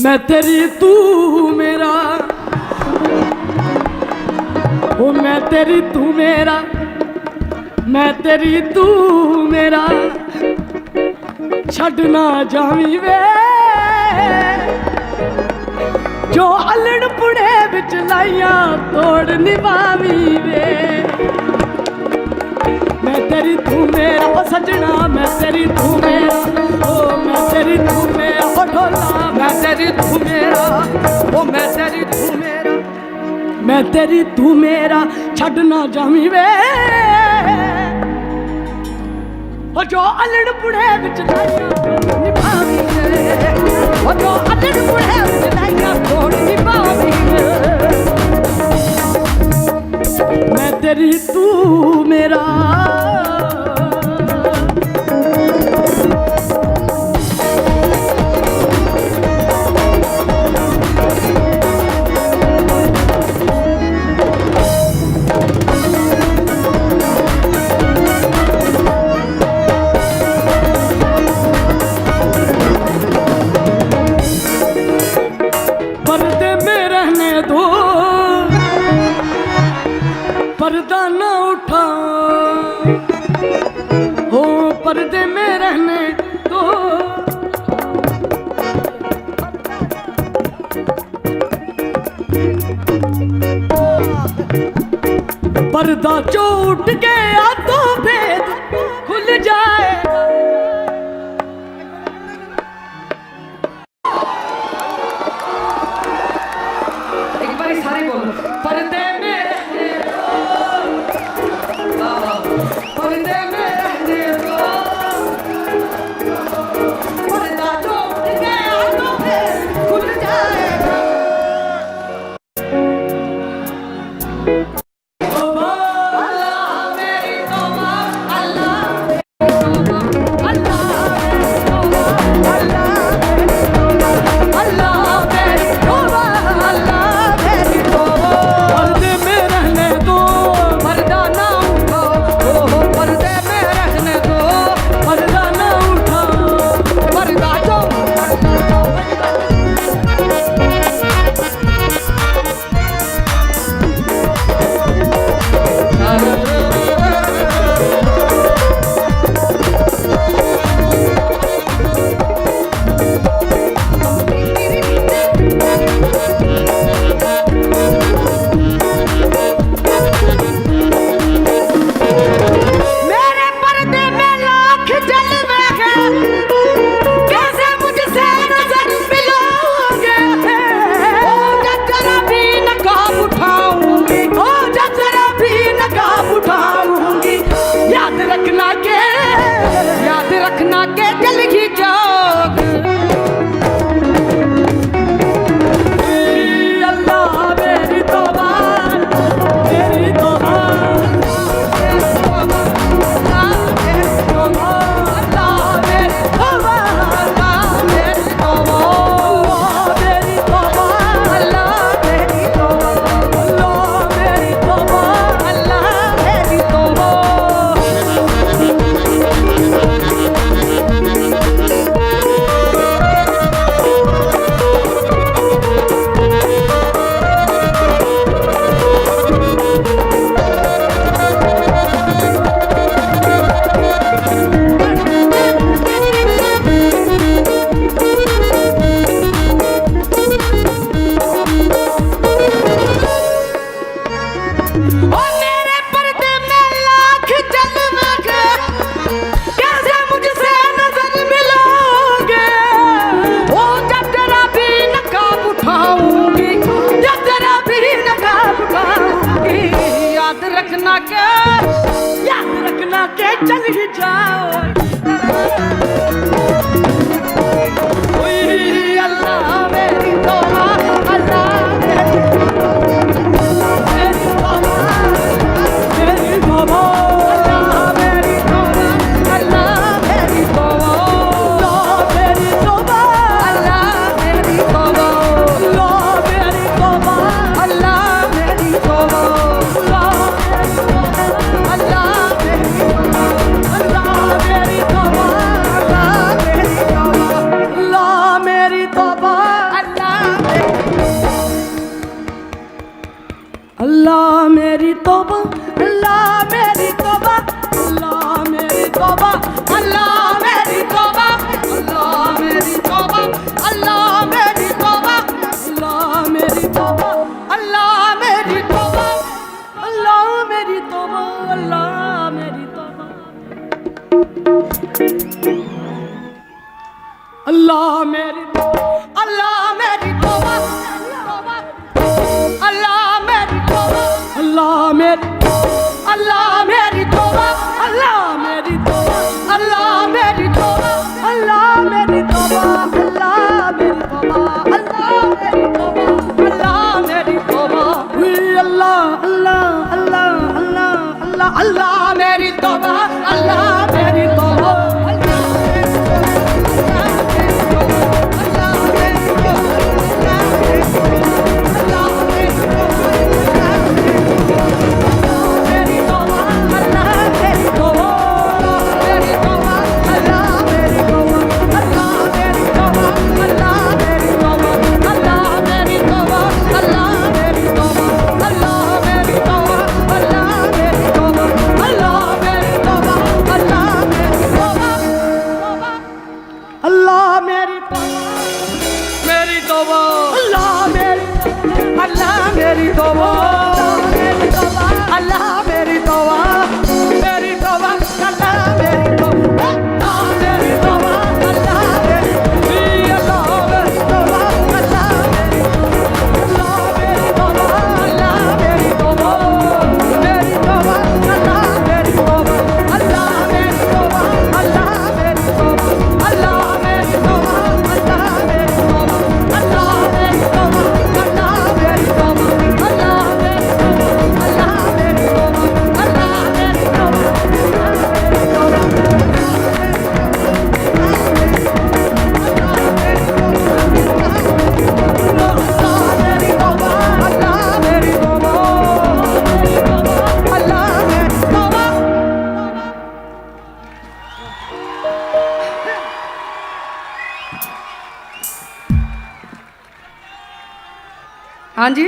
मैं तेरी तू मेरा, ओ मैं तेरी तू मेरा, मैं तेरी तू मेरा, छड़ना जावी वे जो अलड़ पुड़े बिच लाइया तोड़ निभावी वे। मैं तेरी तू मेरा ओ सजना, मैं तेरी तू मेरा, ओ मैं तेरी तू मेरा, ओ ढोला मैं तेरी तू मेरा, ओ मैं तेरी तू मेरा, मैं तेरी तू मेरा, छड़ना जावी वे ओ जो अलड़ पुड़े बिच लाइया निभावी वे, ओ जो अलड़ पुड़े बिच लाइया तोड़ निभावी वे। मैं तेरी तू मेरा, पर्दे में रहने दो, पर्दा न उठा हो, पर्दे में रहने दो, पर्दा जो उठ गया तो भेद खुल जाए। एक बार सारे बोलो, पर्दे में रहने दो, पर्दे में रहने दो, पर्दा जो उठ गया तो भेद खुल जाएगा। याद रखना के जल ही जाओगे। अल्लाह मेरी तौबा, मेरी तौबा, अल्लाह मेरी तौबा, अल्लाह मेरी तौबा, अल्लाह मेरी तौबा, मेरी तौबा, अल्लाह मेरी तौबा, अल्लाह मेरी तौबा, अल्लाह मेरी तौबा। याद रखना के चल ही जाओ। अल्लाह मेरी तौबा, अल्लाह मेरी तौबा, मेरी तौबा, अल्लाह मेरी तौबा, अल्लाह मेरी तौबा, अल्लाह मेरी तौबा, अल्लाह मेरी तौबा, अल्लाह मेरी तौबा, अल्लाह मेरी तौबा, अल्लाह मेरी तौबा, अल्लाह मेरी तौबा, अल्लाह मेरी अल्लाह मेरी अल्लाह मेरी तौबा अल्लाह मेरी तौबा अल्लाह मेरी अल्लाह मेरी तौबा अल्लाह मेरी तौबा अल्लाह मेरी तौबा अल्लाह मेरी तौबा अल्लाह मेरी तौबा अल्लाह मेरी तौबा अल्लाह मेरी तौबा अल्लाह अल्लाह अल्लाह अल्लाह अल्लाह अल्लाह मेरी तौबा अल्लाह मेरी तौबा मेरी तौबा अल्लाह मेरी तौबा मेरी तौबा अल्लाह मेरी तौबा मेरी तौबा अल्लाह मेरी अल्लाह मेरी तौबा अल्लाह मेरी तौबा अल्लाह मेरी तौबा मेरी तौबा अल्लाह मेरी तौबा अल्लाह मेरी तौबा अल्लाह मेरी तौबा अल्लाह मेरी तौबा अल्लाह मेरी तौबा अल्लाह मेरी तौबा अल्लाह मेरी तौबा हाँ जी।